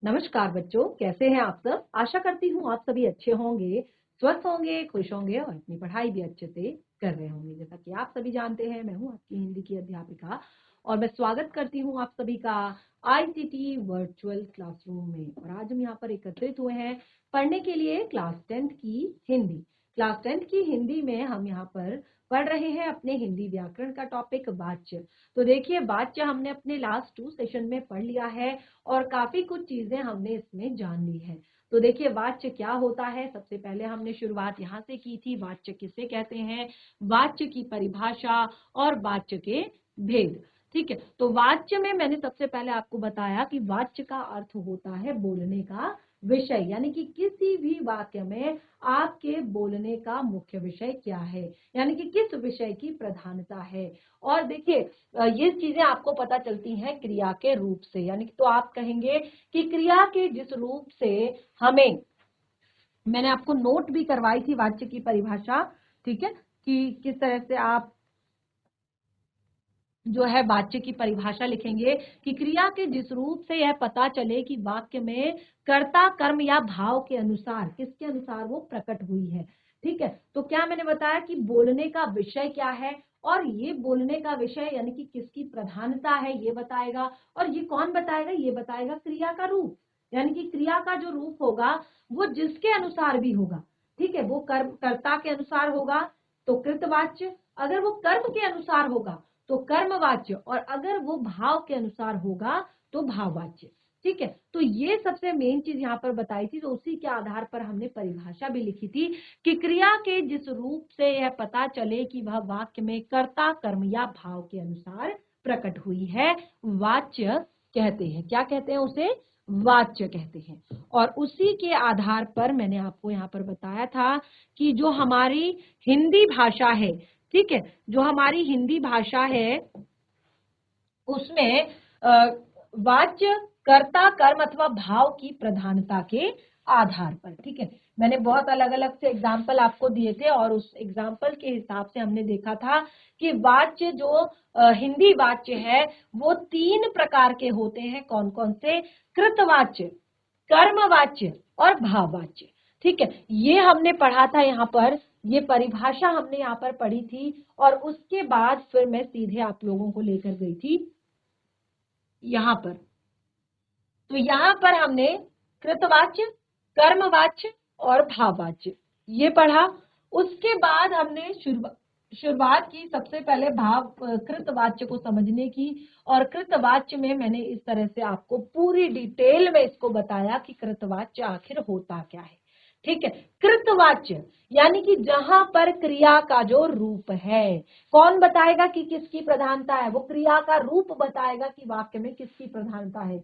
नमस्कार बच्चों, कैसे हैं आप सब। आशा करती हूँ आप सभी अच्छे होंगे, स्वस्थ होंगे, खुश होंगे और अपनी पढ़ाई भी अच्छे से कर रहे होंगे। जैसा कि आप सभी जानते हैं, मैं हूँ आपकी हिंदी की अध्यापिका और मैं स्वागत करती हूँ आप सभी का आईसीटी वर्चुअल क्लासरूम में। और आज हम यहाँ पर एकत्रित हुए हैं पढ़ने के लिए क्लास 10th की हिंदी। क्लास 10th की हिंदी में हम यहाँ पर पढ़ रहे हैं अपने हिंदी व्याकरण का टॉपिक वाच्य। तो देखिए, वाच्य हमने अपने लास्ट 2 सेशन में पढ़ लिया है और काफी कुछ चीजें हमने इसमें जान ली है। तो देखिए, वाच्य क्या होता है। सबसे पहले हमने शुरुआत यहाँ से की थी, वाच्य किसे कहते हैं, वाच्य की परिभाषा और वाच्य के भेद। ठीक है, तो वाच्य में मैंने सबसे पहले आपको बताया कि वाच्य का अर्थ होता है बोलने का विषय, यानी कि किसी भी वाक्य में आपके बोलने का मुख्य विषय क्या है, यानी कि किस विषय की प्रधानता है। और देखिए, ये चीजें आपको पता चलती हैं क्रिया के रूप से, यानी कि तो आप कहेंगे कि क्रिया के जिस रूप से हमें, मैंने आपको नोट भी करवाई थी वाच्य की परिभाषा, ठीक है, कि किस तरह से आप जो है वाच्य की परिभाषा लिखेंगे कि क्रिया के जिस रूप से यह पता चले कि वाक्य में कर्ता कर्म या भाव के अनुसार, किसके अनुसार वो प्रकट हुई है। ठीक है, तो क्या मैंने बताया कि बोलने का विषय क्या है, और ये बोलने का विषय यानी कि किसकी प्रधानता है ये बताएगा। और ये कौन बताएगा, ये बताएगा क्रिया का रूप, यानी कि क्रिया का जो रूप होगा वो जिसके अनुसार भी होगा। ठीक है, वो कर्म कर्ता के अनुसार होगा तो कृतवाच्य, अगर वो कर्म के अनुसार होगा तो कर्मवाच्य, और अगर वो भाव के अनुसार होगा तो भाववाच्य। ठीक है, तो ये सबसे मेन चीज यहाँ पर बताई थी। तो उसी के आधार पर हमने परिभाषा भी लिखी थी कि क्रिया के जिस रूप से यह पता चले कि वह वाक्य में कर्ता कर्म या भाव के अनुसार प्रकट हुई है, वाच्य कहते हैं। क्या कहते हैं उसे, वाच्य कहते हैं। और उसी के आधार पर मैंने आपको यहाँ पर बताया था कि जो हमारी हिंदी भाषा है, ठीक है, जो हमारी हिंदी भाषा है उसमें वाच्य कर्ता कर्म अथवा भाव की प्रधानता के आधार पर, ठीक है, मैंने बहुत अलग अलग से एग्जाम्पल आपको दिए थे और उस एग्जाम्पल के हिसाब से हमने देखा था कि वाच्य जो हिंदी वाच्य है वो 3 प्रकार के होते हैं। कौन कौन से, कृतवाच्य, कर्मवाच्य और भाववाच्य। ठीक है, ये हमने पढ़ा था यहाँ पर, ये परिभाषा हमने यहाँ पर पढ़ी थी और उसके बाद फिर मैं सीधे आप लोगों को लेकर गई थी यहाँ पर। तो यहाँ पर हमने कृतवाच्य, कर्मवाच्य और भाववाच्य ये पढ़ा। उसके बाद हमने शुरुआत की सबसे पहले भाव कृतवाच्य को समझने की, और कृतवाच्य में मैंने इस तरह से आपको पूरी डिटेल में इसको बताया कि कृतवाच्य आखिर होता क्या है। ठीक है, कृतवाच्य यानी कि जहां पर क्रिया का जो रूप है, कौन बताएगा कि किसकी प्रधानता है, वो क्रिया का रूप बताएगा कि वाक्य में किसकी प्रधानता है।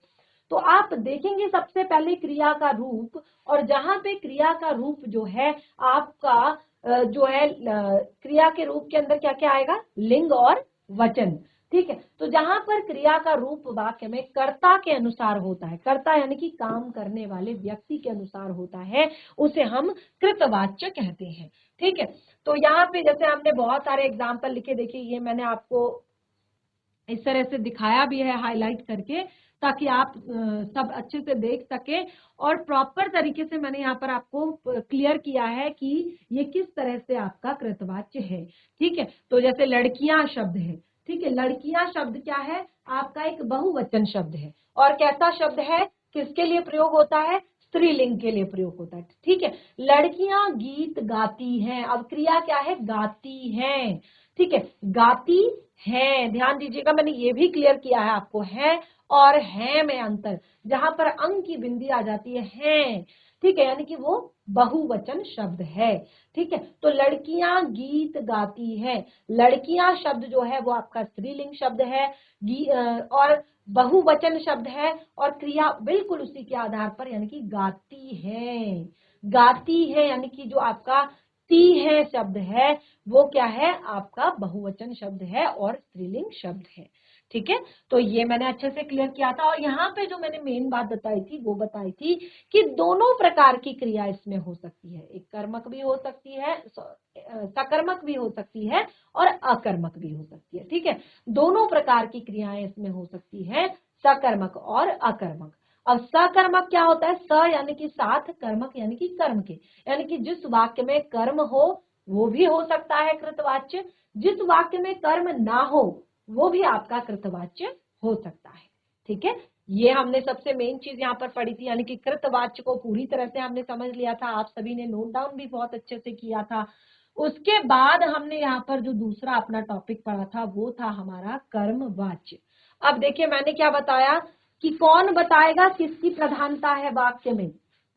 तो आप देखेंगे सबसे पहले क्रिया का रूप, और जहां पे क्रिया का रूप जो है आपका जो है क्रिया के रूप के अंदर क्या क्या आएगा, लिंग और वचन। ठीक है, तो जहां पर क्रिया का रूप वाक्य में कर्ता के अनुसार होता है, कर्ता यानी कि काम करने वाले व्यक्ति के अनुसार होता है, उसे हम कृतवाच्य कहते हैं। ठीक है, तो यहाँ पे जैसे हमने बहुत सारे एग्जाम्पल लिखे, देखिए ये मैंने आपको इस तरह से दिखाया भी है हाईलाइट करके, ताकि आप सब अच्छे से देख सके। और प्रॉपर तरीके से मैंने यहाँ पर आपको क्लियर किया है कि ये किस तरह से आपका कृतवाच्य है। ठीक है, तो जैसे लड़कियां शब्द है, ठीक है, लड़कियां शब्द क्या है, आपका एक बहुवचन शब्द है, और कैसा शब्द है, किसके लिए प्रयोग होता है, स्त्रीलिंग के लिए प्रयोग होता है। ठीक है, लड़कियां गीत गाती हैं, अब क्रिया क्या है, गाती हैं। ठीक है, गाती हैं, ध्यान दीजिएगा मैंने ये भी क्लियर किया है आपको, है और है में अंतर, जहां पर अंग की बिंदी आ जाती है, ठीक है, यानी कि वो बहुवचन शब्द है। ठीक है, तो लड़कियां गीत गाती हैं, लड़कियां शब्द जो है वो आपका स्त्रीलिंग शब्द है, और बहुवचन शब्द है, और क्रिया बिल्कुल उसी के आधार पर, यानी कि गाती है। गाती है यानी कि जो आपका ती है शब्द है वो क्या है, आपका बहुवचन शब्द है और स्त्रीलिंग शब्द है। ठीक है, तो ये मैंने अच्छे से क्लियर किया था। और यहाँ पे जो मैंने मेन बात बताई थी वो बताई थी कि दोनों प्रकार की क्रिया इसमें हो सकती है, एक कर्मक भी हो सकती है, सकर्मक भी हो सकती है और अकर्मक भी हो सकती है। ठीक है, दोनों प्रकार की क्रियाएं इसमें हो सकती है, सकर्मक और अकर्मक। अब सकर्मक क्या होता है? स यानी कि साथ, कर्मक यानी कि कर्म के, यानी कि जिस वाक्य में कर्म हो वो भी हो सकता है कृतवाच्य, जिस वाक्य में कर्म ना हो वो भी आपका कृतवाच्य हो सकता है। ठीक है, ये हमने सबसे मेन चीज यहाँ पर पढ़ी थी, यानी कि कृतवाच्य को पूरी तरह से हमने समझ लिया था, आप सभी ने नोट डाउन भी बहुत अच्छे से किया था। उसके बाद हमने यहाँ पर जो दूसरा अपना टॉपिक पढ़ा था वो था हमारा कर्मवाच्य। अब देखिए मैंने क्या बताया कि कौन बताएगा किसकी प्रधानता है वाक्य में,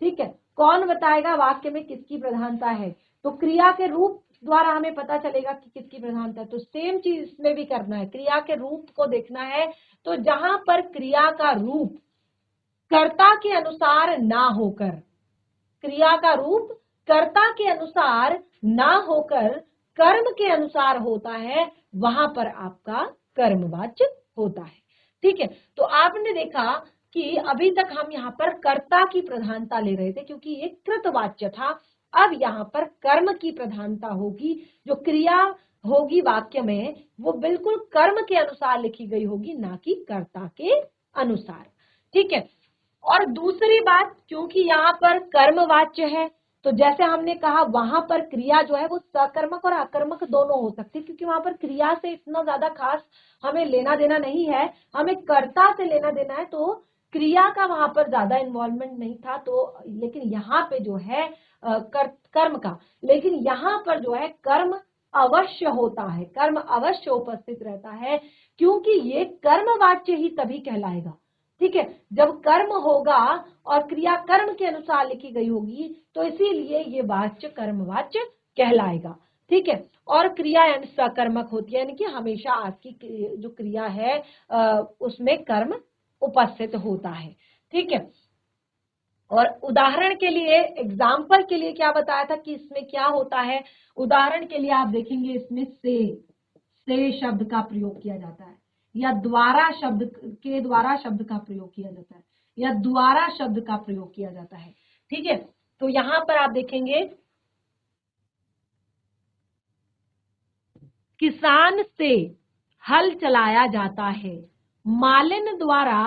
ठीक है, कौन बताएगा वाक्य में किसकी प्रधानता है, तो क्रिया के रूप द्वारा हमें पता चलेगा कि किसकी प्रधानता है। तो सेम चीज इसमें भी करना है, क्रिया के रूप को देखना है, तो जहां पर क्रिया का रूप कर्ता के अनुसार ना होकर, क्रिया का रूप कर्ता के अनुसार ना होकर कर्म के अनुसार होता है, वहां पर आपका कर्मवाच्य होता है। ठीक है, तो आपने देखा कि अभी तक हम यहाँ पर कर्ता की प्रधानता ले रहे थे क्योंकि ये कृतवाच्य था। अब यहाँ पर कर्म की प्रधानता होगी, जो क्रिया होगी वाक्य में वो बिल्कुल कर्म के अनुसार लिखी गई होगी, ना कि कर्ता के अनुसार। ठीक है, और दूसरी बात, क्योंकि यहाँ पर कर्मवाच्य है तो जैसे हमने कहा वहां पर क्रिया जो है वो सकर्मक और अकर्मक दोनों हो सकती है, क्योंकि वहां पर क्रिया से इतना ज्यादा खास हमें लेना देना नहीं है, हमें कर्ता से लेना देना है, तो क्रिया का वहां पर ज्यादा इन्वॉल्वमेंट नहीं था। तो लेकिन यहाँ पे जो है कर्म का, लेकिन यहाँ पर जो है कर्म अवश्य होता है, कर्म अवश्य उपस्थित रहता है, क्योंकि ये कर्मवाच्य ही तभी कहलाएगा। ठीक है, जब कर्म होगा और क्रिया कर्म के अनुसार लिखी गई होगी तो इसीलिए ये वाच्य कर्मवाच्य कहलाएगा। ठीक है, और क्रिया यानी सकर्मक होती है, यानी कि हमेशा आपकी जो क्रिया है उसमें कर्म उपस्थित होता है। ठीक है, और उदाहरण के लिए, एग्जाम्पल के लिए क्या बताया था कि इसमें क्या होता है, उदाहरण के लिए आप देखेंगे इसमें से शब्द का प्रयोग किया जाता है, या द्वारा शब्द के द्वारा शब्द का प्रयोग किया जाता है, या द्वारा शब्द का प्रयोग किया जाता है। ठीक है, तो यहां पर आप देखेंगे किसान से हल चलाया जाता है, मालिन द्वारा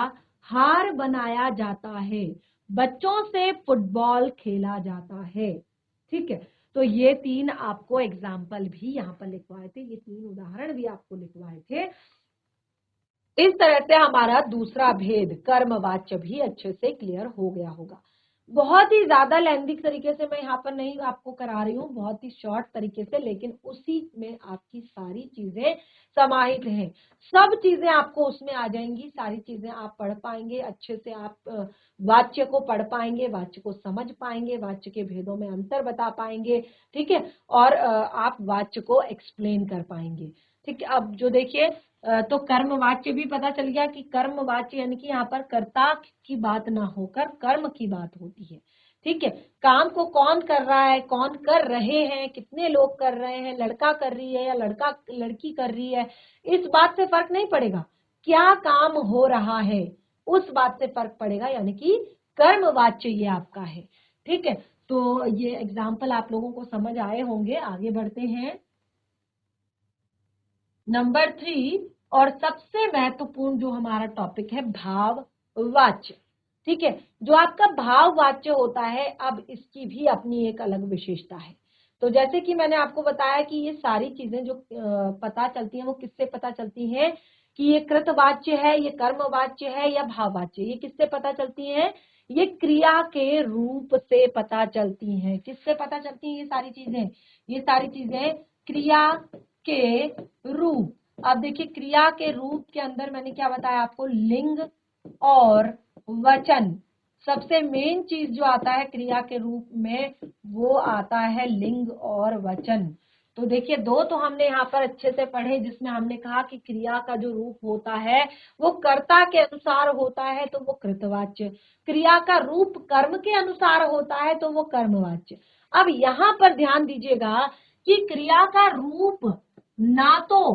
हार बनाया जाता है, बच्चों से फुटबॉल खेला जाता है। ठीक है, तो ये तीन आपको एग्जाम्पल भी यहाँ पर लिखवाए थे, ये तीन उदाहरण भी आपको लिखवाए थे। इस तरह से हमारा दूसरा भेद कर्मवाच्य भी अच्छे से क्लियर हो गया होगा। बहुत ही ज्यादा लेंथी तरीके से मैं यहाँ पर नहीं आपको करा रही हूँ, बहुत ही शॉर्ट तरीके से, लेकिन उसी में आपकी सारी चीजें समाहित हैं, सब चीजें आपको उसमें आ जाएंगी, सारी चीजें आप पढ़ पाएंगे अच्छे से, आप वाच्य को पढ़ पाएंगे, वाच्य को समझ पाएंगे, वाच्य के भेदों में अंतर बता पाएंगे। ठीक है, और आप वाच्य को एक्सप्लेन कर पाएंगे। ठीक है, अब जो देखिए तो कर्मवाच्य भी पता चल गया कि कर्मवाच्य यानी कि यहाँ पर कर्ता की बात ना होकर कर्म की बात होती है। ठीक है, काम को कौन कर रहा है, कौन कर रहे हैं, कितने लोग कर रहे हैं, लड़का कर रही है या लड़का लड़की कर रही है, इस बात से फर्क नहीं पड़ेगा, क्या काम हो रहा है उस बात से फर्क पड़ेगा, यानी कि कर्मवाच्य ये आपका है। ठीक है, तो ये एग्जाम्पल आप लोगों को समझ आए होंगे। आगे बढ़ते हैं, नंबर 3 और सबसे महत्वपूर्ण जो हमारा टॉपिक है भाववाच्य। ठीक है, जो आपका भाववाच्य होता है, अब इसकी भी अपनी एक अलग विशेषता है। तो जैसे कि मैंने आपको बताया कि ये सारी चीजें जो पता चलती हैं वो किससे पता चलती हैं, कि ये कृतवाच्य है, ये कर्मवाच्य है या भाववाच्य, ये किससे पता चलती हैं, ये क्रिया के रूप से पता चलती हैं। किससे पता चलती हैं ये सारी चीजें, ये सारी चीजें क्रिया के रूप। अब देखिए क्रिया के रूप के अंदर मैंने क्या बताया आपको, लिंग और वचन, सबसे मेन चीज जो आता है क्रिया के रूप में वो आता है लिंग और वचन। तो देखिए दो तो हमने यहाँ पर अच्छे से पढ़े, जिसमें हमने कहा कि क्रिया का जो रूप होता है वो कर्ता के अनुसार होता है तो वो कृतवाच्य, क्रिया का रूप कर्म के अनुसार होता है तो वो कर्मवाच्य। अब यहाँ पर ध्यान दीजिएगा कि क्रिया का रूप ना तो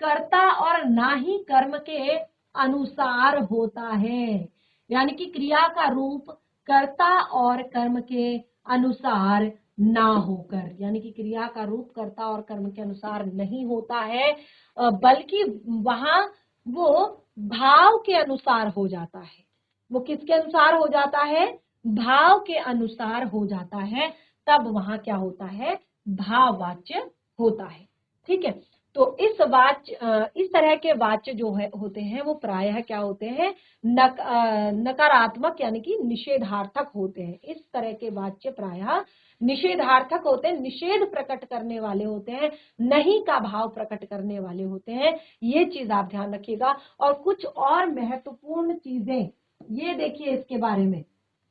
कर्ता और ना ही कर्म के अनुसार होता है, यानी कि क्रिया का रूप कर्ता और कर्म के अनुसार ना होकर, यानी कि क्रिया का रूप कर्ता और कर्म के अनुसार नहीं होता है, बल्कि वहां वो भाव के अनुसार हो जाता है। वो किसके अनुसार हो जाता है, भाव के अनुसार हो जाता है, तब वहां क्या होता है, भाववाच्य होता है। ठीक है, तो इस तरह के वाच्य जो है होते हैं वो प्रायः क्या होते हैं, नकारात्मक यानी कि निषेधार्थक होते हैं। इस तरह के वाच्य प्रायः निषेधार्थक होते हैं, निषेध प्रकट करने वाले होते हैं, नहीं का भाव प्रकट करने वाले होते हैं। ये चीज आप ध्यान रखिएगा। और कुछ और महत्वपूर्ण चीजें ये देखिए, इसके बारे में,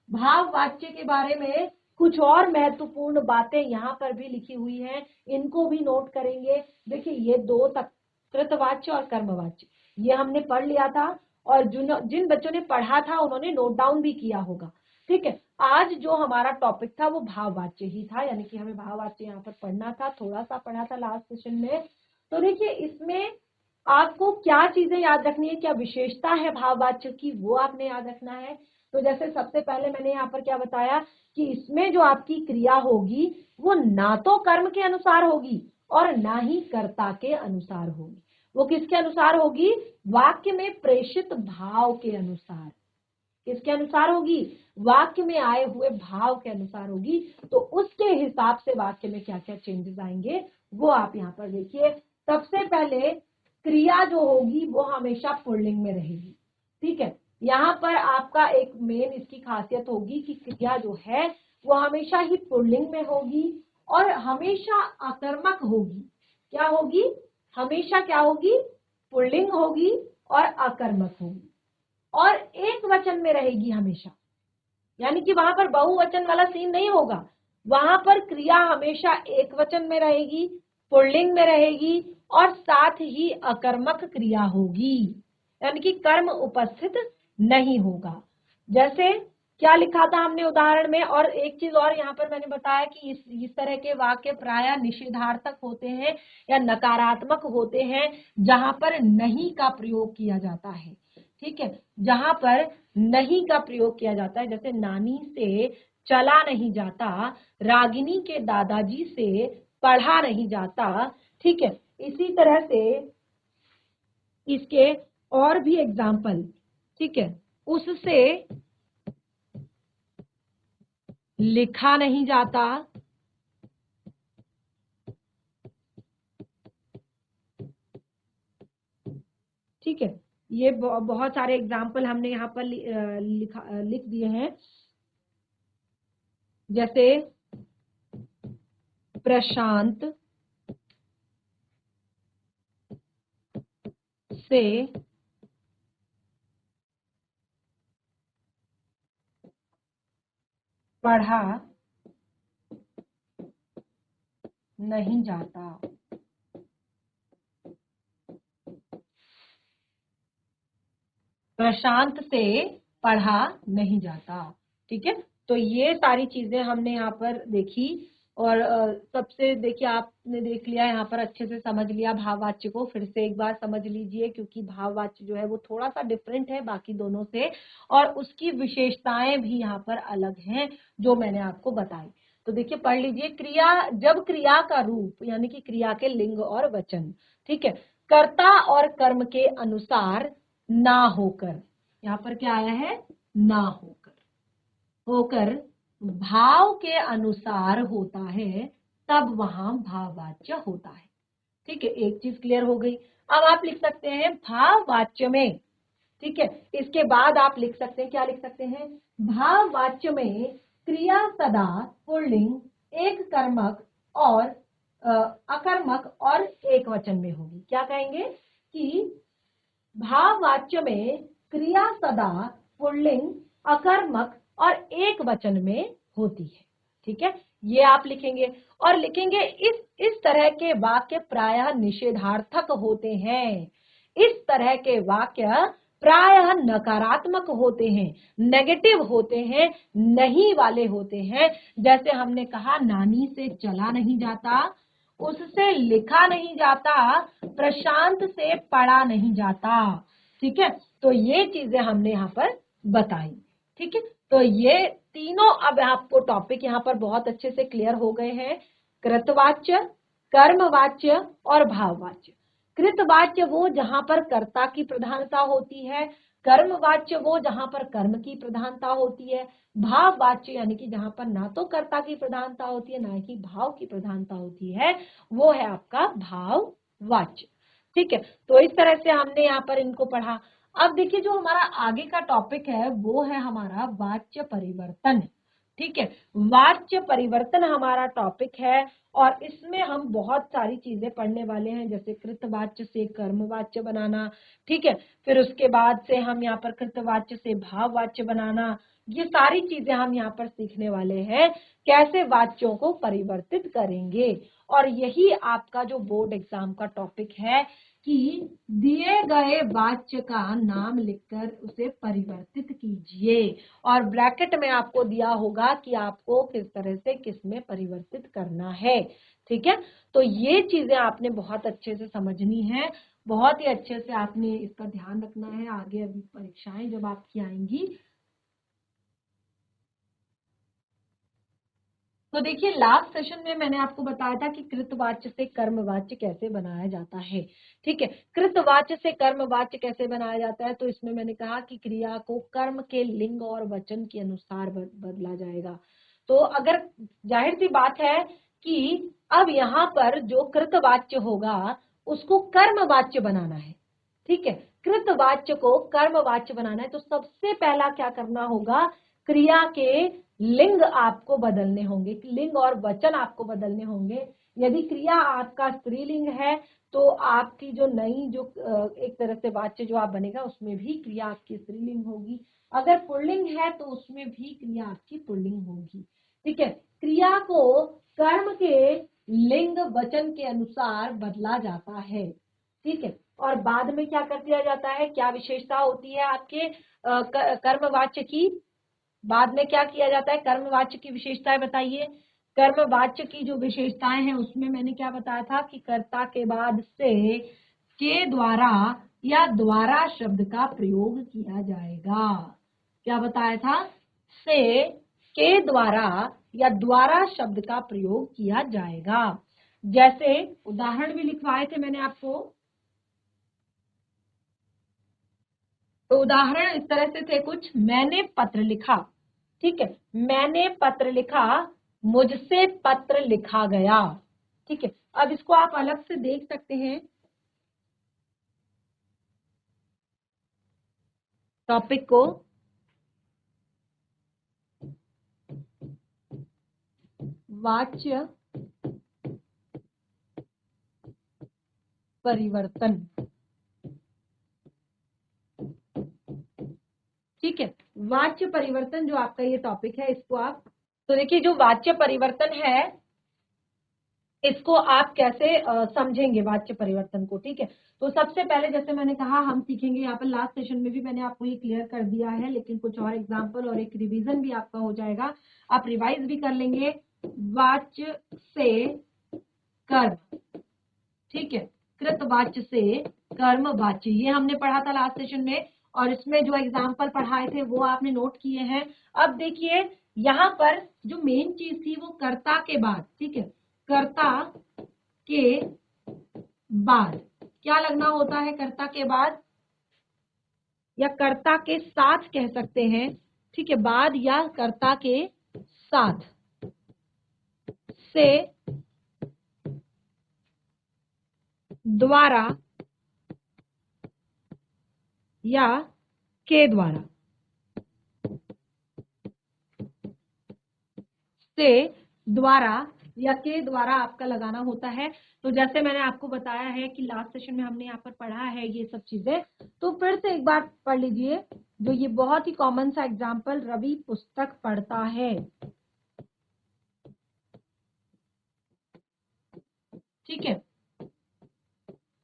भाववाच्य के बारे में कुछ और महत्वपूर्ण बातें यहाँ पर भी लिखी हुई हैं, इनको भी नोट करेंगे। देखिए ये दो तक, कृतवाच्य और कर्मवाच्य, ये हमने पढ़ लिया था, और जिन बच्चों ने पढ़ा था उन्होंने नोट डाउन भी किया होगा। ठीक है, आज जो हमारा टॉपिक था वो भाववाच्य ही था, यानी कि हमें भाववाच्य यहाँ पर पढ़ना था, थोड़ा सा पढ़ा था लास्ट सेशन में। तो देखिए इसमें आपको क्या चीजें याद रखनी है, क्या विशेषता है भाववाच्य की, वो आपने याद रखना है। तो जैसे सबसे पहले मैंने यहाँ पर क्या बताया कि इसमें जो आपकी क्रिया होगी वो ना तो कर्म के अनुसार होगी और ना ही कर्ता के अनुसार होगी। वो किसके अनुसार होगी, वाक्य में प्रेषित भाव के अनुसार। किसके अनुसार होगी, वाक्य में आए हुए भाव के अनुसार होगी। तो उसके हिसाब से वाक्य में क्या क्या चेंजेस आएंगे वो आप यहाँ पर देखिए। सबसे पहले क्रिया जो होगी वो हमेशा पुल्लिंग में रहेगी। ठीक है, यहाँ पर आपका एक मेन इसकी खासियत होगी कि क्रिया जो है वो हमेशा ही पुल्लिंग में होगी और हमेशा आकर्मक होगी। क्या होगी, हमेशा क्या होगी, पुल्लिंग होगी और आकर्मक होगी, और एक वचन में रहेगी हमेशा। यानी कि वहां पर बहुवचन वाला सीन नहीं होगा, वहां पर क्रिया हमेशा एक वचन में रहेगी, पुल्लिंग में रहेगी, और साथ ही अकर्मक क्रिया होगी, यानी कि कर्म उपस्थित नहीं होगा। जैसे क्या लिखा था हमने उदाहरण में। और एक चीज और यहाँ पर मैंने बताया कि इस तरह के वाक्य प्रायः निषेधार्थक होते हैं या नकारात्मक होते हैं, जहां पर नहीं का प्रयोग किया जाता है। ठीक है, जहां पर नहीं का प्रयोग किया जाता है, जैसे नानी से चला नहीं जाता, रागिनी के दादाजी से पढ़ा नहीं जाता। ठीक है, इसी तरह से इसके और भी एग्जाम्पल। ठीक है, उससे लिखा नहीं जाता, ठीक है, ये बहुत सारे एग्जाम्पल हमने यहाँ पर लिख दिए हैं। जैसे प्रशांत से पढ़ा नहीं जाता। प्रशांत से पढ़ा नहीं जाता। ठीक है, तो ये सारी चीजें हमने यहाँ पर देखी। और सबसे देखिए, आपने देख लिया यहाँ पर, अच्छे से समझ लिया भाववाच्य को। फिर से एक बार समझ लीजिए, क्योंकि भाववाच्य जो है वो थोड़ा सा डिफरेंट है बाकी दोनों से, और उसकी विशेषताएं भी यहाँ पर अलग हैं जो मैंने आपको बताई। तो देखिए पढ़ लीजिए, क्रिया, जब क्रिया का रूप यानी कि क्रिया के लिंग और वचन, ठीक है, कर्ता और कर्म के अनुसार ना होकर, यहाँ पर क्या आया है, ना होकर, होकर भाव के अनुसार होता है, तब वहां भाववाच्य होता है। ठीक है, एक चीज क्लियर हो गई। अब आप लिख सकते हैं भाववाच्य में, ठीक है, इसके बाद आप लिख सकते हैं, क्या लिख सकते हैं, भाववाच्य में क्रिया सदा पुल्लिंग, एक कर्मक और अकर्मक और एक वचन में होगी। क्या कहेंगे कि भाववाच्य में क्रिया सदा पुल्लिंग, अकर्मक और एक वचन में होती है। ठीक है, ये आप लिखेंगे। और लिखेंगे इस तरह के वाक्य प्रायः निषेधार्थक होते हैं। इस तरह के वाक्य प्रायः नकारात्मक होते हैं, नेगेटिव होते हैं, नहीं वाले होते हैं। जैसे हमने कहा, नानी से चला नहीं जाता, उससे लिखा नहीं जाता, प्रशांत से पढ़ा नहीं जाता। ठीक है, तो ये चीजें हमने यहाँ पर बताई। ठीक है, तो ये तीनों अब आपको टॉपिक यहाँ पर बहुत अच्छे से क्लियर हो गए हैं। कृतवाच्य, कर्मवाच्य और भाववाच्य। कृतवाच्य वो जहां पर कर्ता की प्रधानता होती है, कर्मवाच्य वो जहां पर कर्म की प्रधानता होती है, भाववाच्य यानी कि जहां पर ना तो कर्ता की प्रधानता होती है ना ही भाव की प्रधानता होती है, वो है आपका भाववाच्य। ठीक है, तो इस तरह से हमने यहाँ पर इनको पढ़ा। अब देखिए जो हमारा आगे का टॉपिक है वो है हमारा वाच्य परिवर्तन। ठीक है, वाच्य परिवर्तन हमारा टॉपिक है और इसमें हम बहुत सारी चीजें पढ़ने वाले हैं, जैसे कृतवाच्य से कर्मवाच्य बनाना। ठीक है, फिर उसके बाद से हम यहाँ पर कृतवाच्य से भाववाच्य बनाना, ये सारी चीजें हम यहाँ पर सीखने वाले हैं, कैसे वाच्यों को परिवर्तित करेंगे। और यही आपका जो बोर्ड एग्जाम का टॉपिक है कि दिए गए वाच्य का नाम लिखकर उसे परिवर्तित कीजिए, और ब्रैकेट में आपको दिया होगा कि आपको किस तरह से किस में परिवर्तित करना है। ठीक है, तो ये चीजें आपने बहुत अच्छे से समझनी है, बहुत ही अच्छे से आपने इसका ध्यान रखना है। आगे अभी परीक्षाएं जब आपकी आएंगी तो देखिए लास्ट सेशन में मैंने आपको बताया था कि कृतवाच्य से कर्मवाच्य कैसे बनाया जाता है। ठीक है, कृतवाच्य से कर्मवाच्य कैसे बनाया जाता है, तो इसमें मैंने कहा कि क्रिया को कर्म के लिंग और वचन के अनुसार बदला जाएगा। तो अगर जाहिर सी बात है कि अब यहाँ पर जो कृतवाच्य होगा उसको कर्मवाच्य बनाना है। ठीक है, कृतवाच्य को कर्मवाच्य बनाना है तो सबसे पहला क्या करना होगा, क्रिया के लिंग आपको बदलने होंगे, लिंग और वचन आपको बदलने होंगे। यदि क्रिया आपका स्त्रीलिंग है तो आपकी जो नई जो एक तरह से वाच्य जो आप बनेगा उसमें भी क्रिया आपकी स्त्रीलिंग होगी। अगर पुल्लिंग है तो उसमें भी क्रिया आपकी पुल्लिंग होगी। ठीक है, क्रिया को कर्म के लिंग वचन के अनुसार बदला जाता है। ठीक है, और बाद में क्या कर दिया जाता है, क्या विशेषता होती है आपके कर्मवाच्य की, बाद में क्या किया जाता है, कर्मवाच्य की विशेषताएं बताइए। कर्मवाच्य की जो विशेषताएं हैं उसमें मैंने क्या बताया था कि कर्ता के बाद से के द्वारा या द्वारा शब्द का प्रयोग किया जाएगा। क्या बताया था, से के द्वारा या द्वारा शब्द का प्रयोग किया जाएगा। जैसे उदाहरण भी लिखवाए थे मैंने आपको, तो उदाहरण इस तरह से थे कुछ, मैंने पत्र लिखा। ठीक है, मैंने पत्र लिखा, मुझसे पत्र लिखा गया। ठीक है, अब इसको आप अलग से देख सकते हैं टॉपिक को, वाच्य परिवर्तन। ठीक है, वाच्य परिवर्तन जो आपका ये टॉपिक है इसको आप, तो देखिए जो वाच्य परिवर्तन है इसको आप कैसे समझेंगे वाच्य परिवर्तन को। ठीक है, तो सबसे पहले जैसे मैंने कहा हम सीखेंगे, यहाँ पर लास्ट सेशन में भी मैंने आपको ये क्लियर कर दिया है, लेकिन कुछ और एग्जांपल और एक रिवीजन भी आपका हो जाएगा, आप रिवाइज भी कर लेंगे। वाच्य से कर्म, ठीक है, कृतवाच्य से कर्मवाच्य, ये हमने पढ़ा था लास्ट सेशन में, और इसमें जो एग्जाम्पल पढ़ाए थे वो आपने नोट किए हैं। अब देखिए यहाँ पर जो मेन चीज थी वो कर्ता के बाद, ठीक है, कर्ता के बाद क्या लगना होता है, कर्ता के बाद या कर्ता के साथ कह सकते हैं। ठीक है, बाद या कर्ता के साथ से द्वारा या के द्वारा, से द्वारा या के द्वारा आपका लगाना होता है। तो जैसे मैंने आपको बताया है कि लास्ट सेशन में हमने यहाँ पर पढ़ा है ये सब चीजें, तो फिर से एक बार पढ़ लीजिए, जो ये बहुत ही कॉमन सा एग्जाम्पल, रवि पुस्तक पढ़ता है। ठीक है,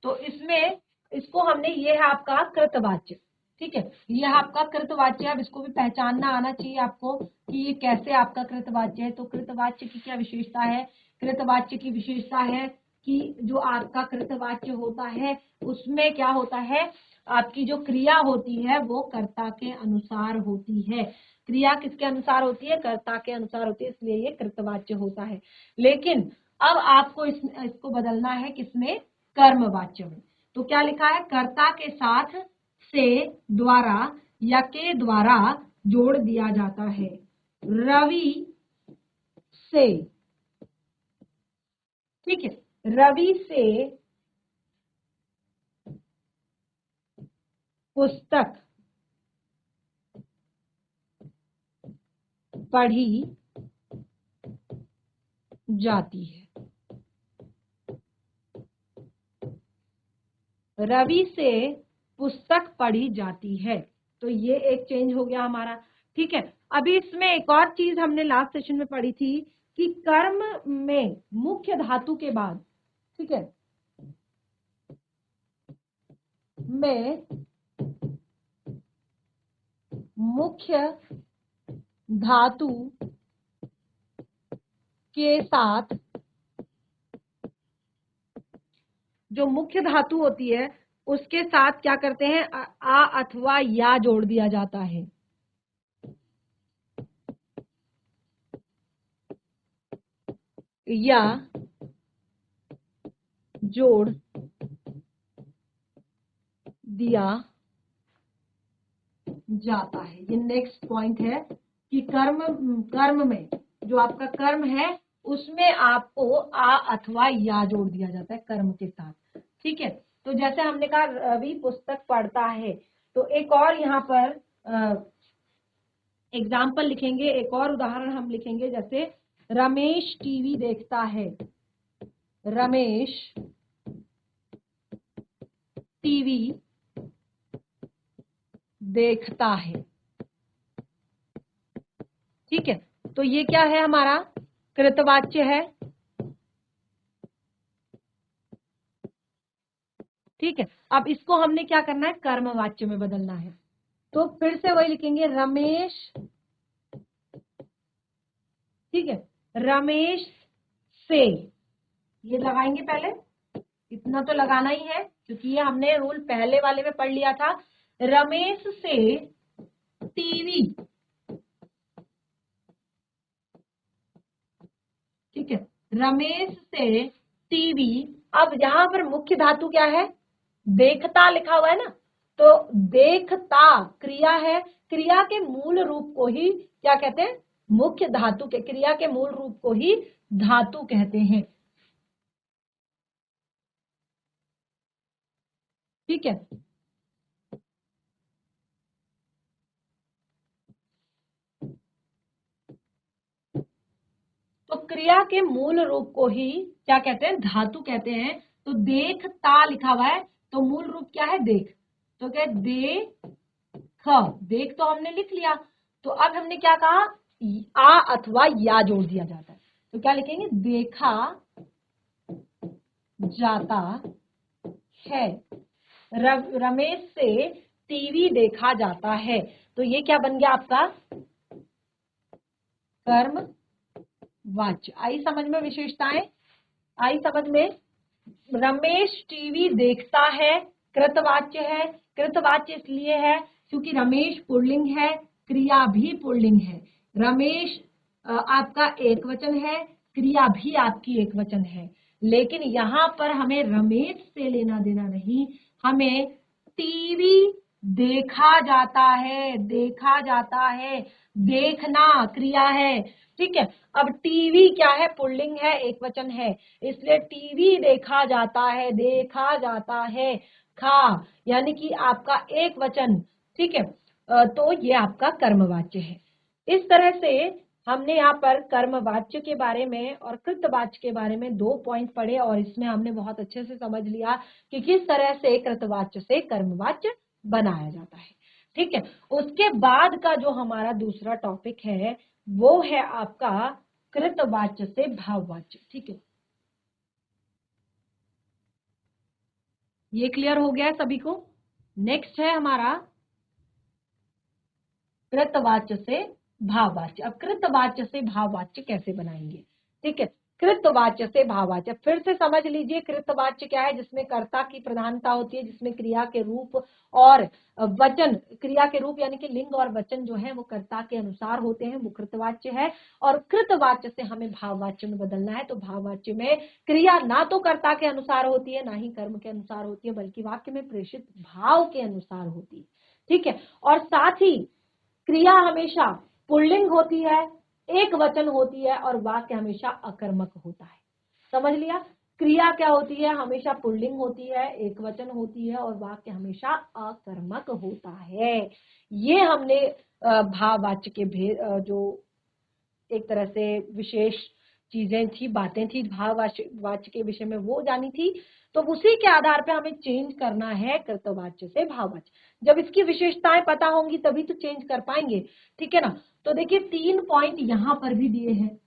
तो इसमें इसको हमने, ये है आपका कृतवाच्य। ठीक है, ये आपका कृतवाच्य, अब इसको भी पहचानना आना चाहिए आपको कि ये कैसे आपका कृतवाच्य है। तो कृतवाच्य की क्या विशेषता है, कृतवाच्य की विशेषता है कि जो आपका कृतवाच्य होता है उसमें क्या होता है, आपकी जो क्रिया होती है वो कर्ता के अनुसार होती है। क्रिया किसके अनुसार होती है, कर्ता के अनुसार होती है, इसलिए ये कृतवाच्य होता है। लेकिन अब आपको इसको बदलना है किसमें, कर्मवाच्य में। तो क्या लिखा है, कर्ता के साथ से द्वारा या के द्वारा जोड़ दिया जाता है। रवि से, ठीक है, रवि से पुस्तक पढ़ी जाती है। रवि से पुस्तक पढ़ी जाती है। तो ये एक चेंज हो गया हमारा, ठीक है। अभी इसमें एक और चीज हमने लास्ट सेशन में पढ़ी थी कि कर्म में मुख्य धातु के बाद, ठीक है, में मुख्य धातु के साथ जो मुख्य धातु होती है उसके साथ क्या करते हैं, आ अथवा या जोड़ दिया जाता है। या जोड़ दिया जाता है। ये नेक्स्ट पॉइंट है कि कर्म में जो आपका कर्म है उसमें आपको आ अथवा या जोड़ दिया जाता है कर्म के साथ, ठीक है। तो जैसे हमने कहा रवि पुस्तक पढ़ता है, तो एक और यहाँ पर एग्जाम्पल लिखेंगे, एक और उदाहरण हम लिखेंगे, जैसे रमेश टीवी देखता है। रमेश टीवी देखता है, ठीक है। तो ये क्या है, हमारा कृतवाच्य है, ठीक है। अब इसको हमने क्या करना है, कर्मवाच्य में बदलना है। तो फिर से वही लिखेंगे, रमेश, ठीक है, रमेश से, ये लगाएंगे पहले, इतना तो लगाना ही है क्योंकि ये हमने रूल पहले वाले में पढ़ लिया था। रमेश से टीवी, ठीक है, रमेश से टीवी। अब यहां पर मुख्य धातु क्या है, देखता लिखा हुआ है ना, तो देखता क्रिया है, क्रिया के मूल रूप को ही क्या कहते हैं, मुख्य धातु के, क्रिया के मूल रूप को ही धातु कहते हैं, ठीक है। तो क्रिया के मूल रूप को ही क्या कहते हैं, धातु कहते हैं। तो देखता लिखा हुआ है तो मूल रूप क्या है, देख, तो क्या देख तो हमने लिख लिया। तो अब हमने क्या कहा, आ अथवा या जोड़ दिया जाता है, तो क्या लिखेंगे, देखा जाता है। रमेश से टीवी देखा जाता है, तो ये क्या बन गया आपका, कर्म वाच्य। आई समझ में विशेषताएं, आई समझ में। रमेश टीवी देखता है, कृतवाच्य है, कृतवाच्य इसलिए है क्योंकि रमेश पुल्लिंग है, क्रिया भी पुल्लिंग है। रमेश आपका एक वचन है, क्रिया भी आपकी एक वचन है, लेकिन यहां पर हमें रमेश से लेना देना नहीं, हमें टीवी देखा जाता है, देखा जाता है, देखना क्रिया है, ठीक है। अब टीवी क्या है, पुल्लिंग है, एक वचन है, इसलिए टीवी देखा जाता है, देखा जाता है, खा यानी कि आपका एक वचन, ठीक है। तो ये आपका कर्मवाच्य है। इस तरह से हमने यहाँ पर कर्मवाच्य के बारे में और कृतवाच्य के बारे में 2 पॉइंट पढ़े, और इसमें हमने बहुत अच्छे से समझ लिया कि किस तरह से कृतवाच्य से कर्मवाच्य बनाया जाता है, ठीक है। उसके बाद का जो हमारा दूसरा टॉपिक है वो है आपका कृतवाच्य से भाववाच्य, ठीक है। ये क्लियर हो गया सभी को। नेक्स्ट है हमारा कृतवाच्य से भाववाच्य। अब कृतवाच्य से भाववाच्य कैसे बनाएंगे, ठीक है। कृतवाच्य से भाववाच्य। फिर से समझ लीजिए, कृतवाच्य क्या है? जिसमें कर्ता की प्रधानता होती है, जिसमें क्रिया के रूप और वचन, क्रिया के रूप यानी कि लिंग और वचन जो है वो कर्ता के अनुसार होते हैं, वो कृतवाच्य है। और कृतवाच्य से हमें भाववाच्य में बदलना है। तो भाववाच्य में क्रिया ना तो कर्ता के अनुसार होती है, ना ही कर्म के अनुसार होती है, बल्कि वाक्य में प्रेषित भाव के अनुसार होती है। ठीक है। और साथ ही क्रिया हमेशा पुल्लिंग होती है, एक वचन होती है, और वाक्य हमेशा अकर्मक होता है। समझ लिया? क्रिया क्या होती है? हमेशा पुल्लिंग होती है, एक वचन होती है, और वाक्य हमेशा अकर्मक होता है। ये हमने भाववाच्य के जो एक तरह से विशेष चीजें थी, बातें थी भाववाच्य के विषय में, वो जानी थी। तो उसी के आधार पे हमें चेंज करना है कर्तवाच्य से भाववाच्य। जब इसकी विशेषताएं पता होंगी तभी तो चेंज कर पाएंगे। ठीक है ना? तो देखिए 3 पॉइंट यहाँ पर भी दिए हैं,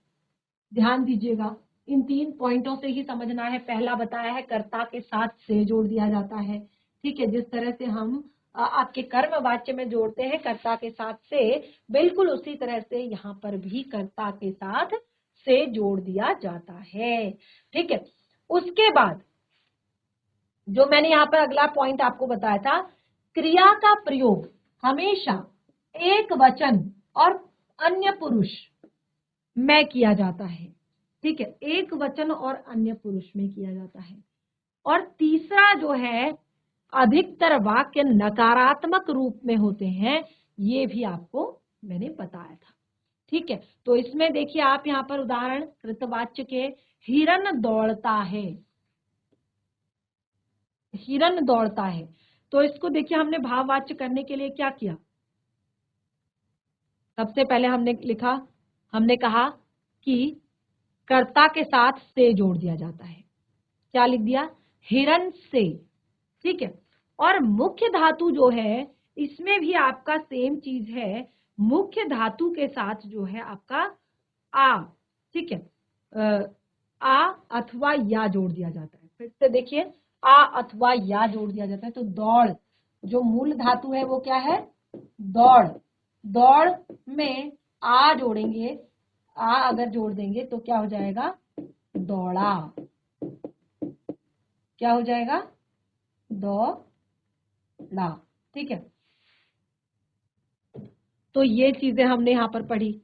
ध्यान दीजिएगा। इन 3 पॉइंटों से ही समझना है। पहला बताया है कर्ता के साथ से जोड़ दिया जाता है। ठीक है, जिस तरह से हम आपके कर्म वाच्य में जोड़ते हैं कर्ता के साथ से, बिल्कुल उसी तरह से यहाँ पर भी कर्ता के साथ से जोड़ दिया जाता है। ठीक है। उसके बाद जो मैंने यहाँ पर अगला पॉइंट आपको बताया था, क्रिया का प्रयोग हमेशा एक वचन और अन्य पुरुष में किया जाता है। ठीक है, एक वचन और अन्य पुरुष में किया जाता है। और तीसरा जो है, अधिकतर वाक्य नकारात्मक रूप में होते हैं, ये भी आपको मैंने बताया था। ठीक है, तो इसमें देखिए आप यहाँ पर उदाहरण कृतवाच्य के, हिरन दौड़ता है, हिरन दौड़ता है। तो इसको देखिए हमने भाववाच्य करने के लिए क्या किया? सबसे पहले हमने लिखा, हमने कहा कि कर्ता के साथ से जोड़ दिया जाता है। क्या लिख दिया? हिरन से। ठीक है। और मुख्य धातु जो है, इसमें भी आपका सेम चीज है। मुख्य धातु के साथ जो है आपका आ, ठीक है, आ अथवा या जोड़ दिया जाता है। फिर से देखिए, आ अथवा या जोड़ दिया जाता है। तो दौड़, जो मूल धातु है वो क्या है? दौड़। दौड़ में आ जोड़ेंगे, आ अगर जोड़ देंगे तो क्या हो जाएगा? दौड़ा। क्या हो जाएगा? दौड़ा। ठीक है, तो ये चीजें हमने यहां पर पढ़ी।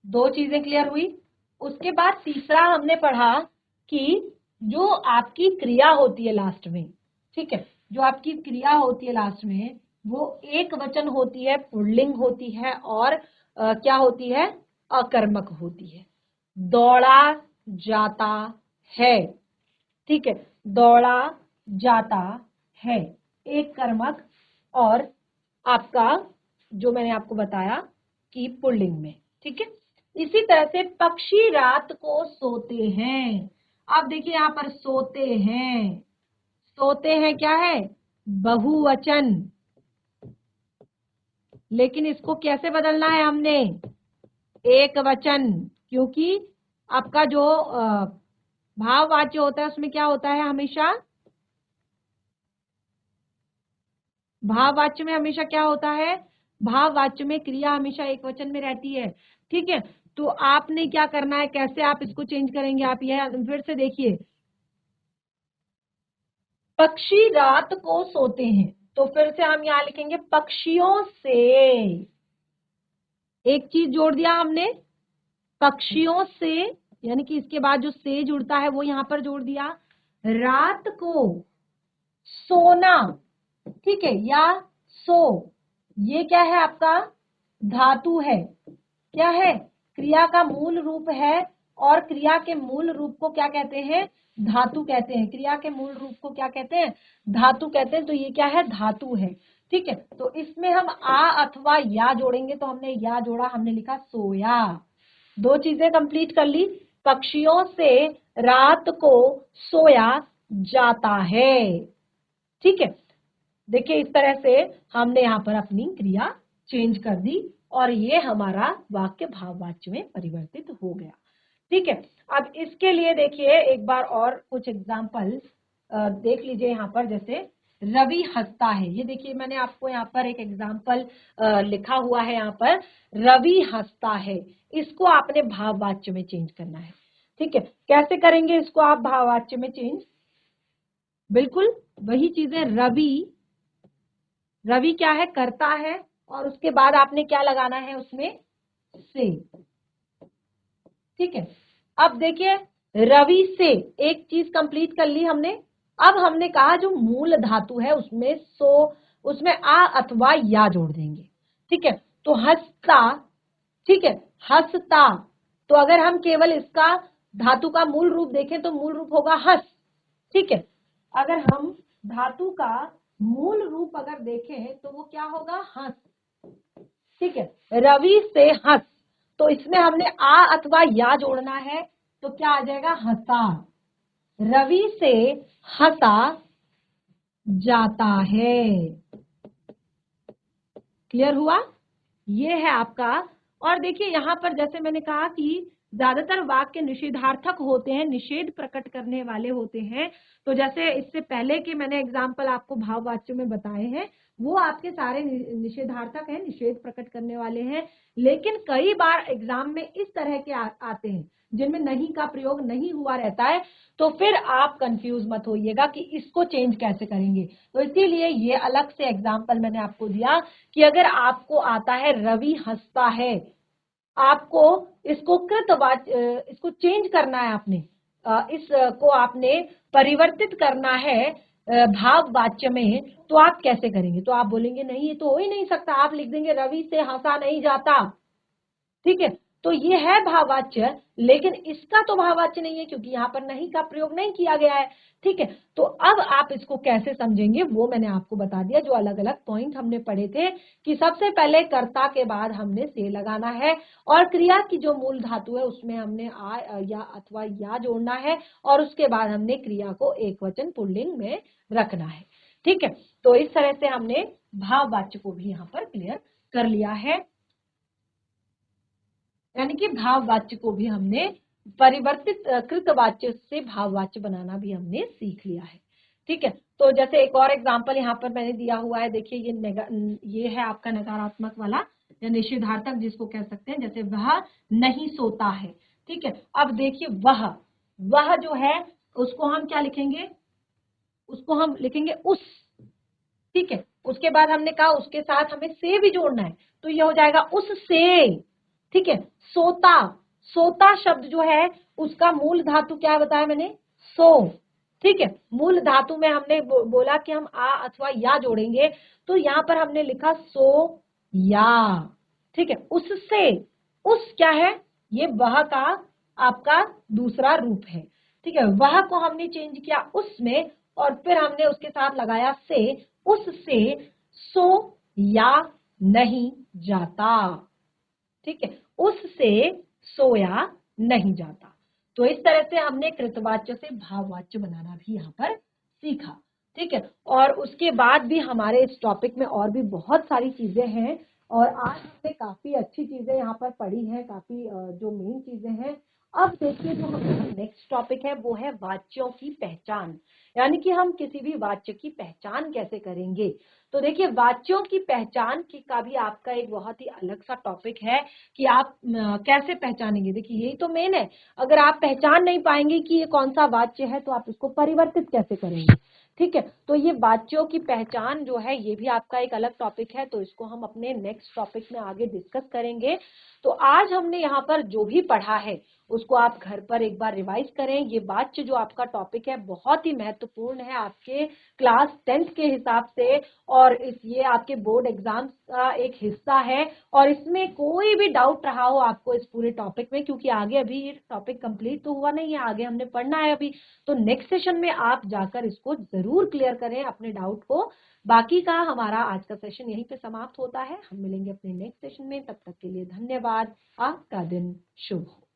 2 चीजें क्लियर हुई। उसके बाद तीसरा हमने पढ़ा कि जो आपकी क्रिया होती है लास्ट में, ठीक है, जो आपकी क्रिया होती है लास्ट में, वो एक वचन होती है, पुल्लिंग होती है, और क्या होती है? अकर्मक होती है। दौड़ा जाता है। ठीक है, दौड़ा जाता है, एक कर्मक, और आपका जो मैंने आपको बताया कि पुल्लिंग में। ठीक है। इसी तरह से पक्षी रात को सोते हैं। अब देखिए यहाँ पर सोते हैं, सोते हैं क्या है? बहुवचन। लेकिन इसको कैसे बदलना है हमने? एक वचन। क्योंकि आपका जो भाववाच्य होता है उसमें क्या होता है? हमेशा भाववाच्य में हमेशा क्या होता है? भाववाच्य में क्रिया हमेशा एक वचन में रहती है। ठीक है, तो आपने क्या करना है, कैसे आप इसको चेंज करेंगे? आप यह फिर से देखिए, पक्षी रात को सोते हैं, तो फिर से हम यहां लिखेंगे पक्षियों से। एक चीज जोड़ दिया हमने, पक्षियों से, यानी कि इसके बाद जो से जुड़ता है वो यहां पर जोड़ दिया। रात को सोना, ठीक है, या सो, ये क्या है? आपका धातु है। क्या है? क्रिया का मूल रूप है, और क्रिया के मूल रूप को क्या कहते हैं? धातु कहते हैं। क्रिया के मूल रूप को क्या कहते हैं? धातु कहते हैं। तो ये क्या है? धातु है। ठीक है, तो इसमें हम आ अथवा या जोड़ेंगे, तो हमने या जोड़ा, हमने लिखा सोया। 2 चीजें कंप्लीट कर ली। पक्षियों से रात को सोया जाता है। ठीक है, देखिए इस तरह से हमने यहाँ पर अपनी क्रिया चेंज कर दी, और ये हमारा वाक्य भाववाच्य में परिवर्तित हो गया। ठीक है, अब इसके लिए देखिए एक बार और कुछ एग्जाम्पल देख लीजिए यहाँ पर। जैसे रवि हंसता है, ये देखिए मैंने आपको यहाँ पर एक एग्जाम्पल लिखा हुआ है, यहाँ पर रवि हंसता है, इसको आपने भाववाच्य में चेंज करना है। ठीक है, कैसे करेंगे इसको आप भाववाच्य में चेंज? बिल्कुल वही चीजें, रवि, रवि क्या है, करता है, और उसके बाद आपने क्या लगाना है उसमें, से। ठीक है, अब देखिए रवि से एक चीज कंप्लीट कर ली हमने। अब हमने कहा जो मूल धातु है उसमें उसमें आ अथवा या जोड़ देंगे। ठीक है, तो हंसता, ठीक है, हंसता, तो अगर हम केवल इसका धातु का मूल रूप देखें तो मूल रूप होगा हंस। ठीक है, अगर हम धातु का मूल रूप अगर देखें तो वो क्या होगा, हंस। ठीक है, रवि से हंस, तो इसमें हमने आ अथवा या जोड़ना है, तो क्या आ जाएगा, हंसा। रवि से हंसा जाता है। क्लियर हुआ? ये है आपका। और देखिए यहाँ पर जैसे मैंने कहा कि ज्यादातर वाक्य निषेधार्थक होते हैं, निषेध प्रकट करने वाले होते हैं। तो जैसे इससे पहले के मैंने एग्जाम्पल आपको भाववाच्य में बताए हैं, वो आपके सारे निषेधार्थक हैं, निषेध प्रकट करने वाले हैं। लेकिन कई बार एग्जाम में इस तरह के आते हैं जिनमें नहीं का प्रयोग नहीं हुआ रहता है, तो फिर आप कंफ्यूज मत होइएगा कि इसको चेंज कैसे करेंगे। तो इसीलिए ये अलग से एग्जाम्पल मैंने आपको दिया कि अगर आपको आता है रवि हंसता है, आपको इसको इसको चेंज करना है, आपने इसको आपने परिवर्तित करना है भाववाच्य में, तो आप कैसे करेंगे? तो आप बोलेंगे नहीं ये तो हो ही नहीं सकता, आप लिख देंगे रवि से हंसा नहीं जाता। ठीक है, तो ये है भाववाच्य, लेकिन इसका तो भाववाच्य नहीं है क्योंकि यहाँ पर नहीं का प्रयोग नहीं किया गया है। ठीक है, तो अब आप इसको कैसे समझेंगे वो मैंने आपको बता दिया। जो अलग अलग पॉइंट हमने पढ़े थे कि सबसे पहले कर्ता के बाद हमने से लगाना है, और क्रिया की जो मूल धातु है उसमें हमने आ या अथवा या जोड़ना है, और उसके बाद हमने क्रिया को एक वचन पुल्लिंग में रखना है। ठीक है, तो इस तरह से हमने भाववाच्य को भी यहाँ पर क्लियर कर लिया है, यानी कि भाववाच्य को भी हमने परिवर्तित कृतवाच्य से भाववाच्य बनाना भी हमने सीख लिया है। ठीक है, तो जैसे एक और एग्जांपल यहाँ पर मैंने दिया हुआ है, देखिए ये है आपका नकारात्मक वाला या निषेधार्थक जिसको कह सकते हैं, जैसे वह नहीं सोता है। ठीक है, अब देखिए वह जो है उसको हम क्या लिखेंगे, उसको हम लिखेंगे उस। ठीक है, उसके बाद हमने कहा उसके साथ हमें से भी जोड़ना है, तो ये हो जाएगा उससे। ठीक है, सोता, सोता शब्द जो है उसका मूल धातु क्या बताया मैंने, सो। ठीक है, मूल धातु में हमने बोला कि हम आ अथवा या जोड़ेंगे, तो यहां पर हमने लिखा सो या। ठीक है, उससे, उस क्या है, ये वह का आपका दूसरा रूप है। ठीक है, वह को हमने चेंज किया उसमें, और फिर हमने उसके साथ लगाया से, उससे सो या नहीं जाता। ठीक है, उससे सोया नहीं जाता। तो इस तरह से हमने कृतवाच्य से भाववाच्य बनाना भी यहाँ पर सीखा। ठीक है, और उसके बाद भी हमारे इस टॉपिक में और भी बहुत सारी चीजें हैं, और आज हमने काफी अच्छी चीजें यहाँ पर पढ़ी हैं, काफी जो मेन चीजें हैं। अब देखिए जो हमारा नेक्स्ट टॉपिक है वो है वाच्यों की पहचान, यानी कि हम किसी भी वाच्य की पहचान कैसे करेंगे। तो देखिए वाच्यों की पहचान की का भी आपका एक बहुत ही अलग सा टॉपिक है कि आप कैसे पहचानेंगे। देखिए यही तो मेन है, अगर आप पहचान नहीं पाएंगे कि ये कौन सा वाच्य है तो आप इसको परिवर्तित कैसे करेंगे। ठीक है, तो ये वाच्यों की पहचान जो है ये भी आपका एक अलग टॉपिक है, तो इसको हम अपने नेक्स्ट टॉपिक में आगे डिस्कस करेंगे। तो आज हमने यहाँ पर जो भी पढ़ा है उसको आप घर पर एक बार रिवाइज करें। ये वाच्य जो आपका टॉपिक है बहुत ही महत्वपूर्ण है आपके क्लास 10th के हिसाब से, और ये आपके बोर्ड एग्जाम्स का एक हिस्सा है, और इसमें कोई भी डाउट रहा हो आपको इस पूरे टॉपिक में, क्योंकि आगे अभी ये टॉपिक कंप्लीट तो हुआ नहीं है, आगे हमने पढ़ना है अभी, तो नेक्स्ट सेशन में आप जाकर इसको जरूर क्लियर करें अपने डाउट को। बाकी का हमारा आज का सेशन यहीं पे समाप्त होता है, हम मिलेंगे अपने नेक्स्ट सेशन में, तब तक के लिए धन्यवाद। आपका दिन शुभ हो।